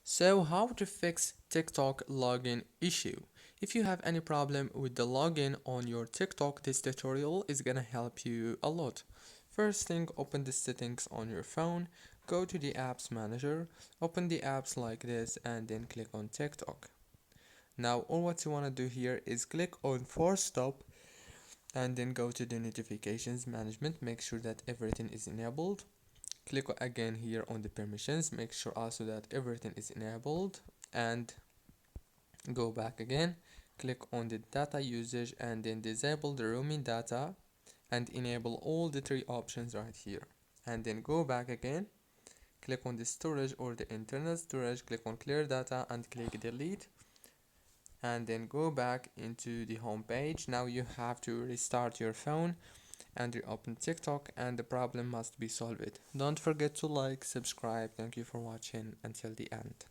So how to fix TikTok login issue? If you have any problem with the login on your TikTok, this tutorial is gonna help you a lot. First thing, open the settings on your phone, go to the apps manager, open the apps like this and then click on TikTok. Now all what you wanna do here is click on force stop and then go to the notifications management, make sure that everything is enabled. Click again here on the permissions, make sure also that everything is enabled and go back again, click on the data usage and then disable the roaming data and enable all the three options right here, and then go back again, click on the storage or the internal storage, click on clear data and click delete, and then go back into the home page. Now you have to restart your phone and reopen TikTok and the problem must be solved. Don't forget to like, subscribe. Thank you for watching until the end.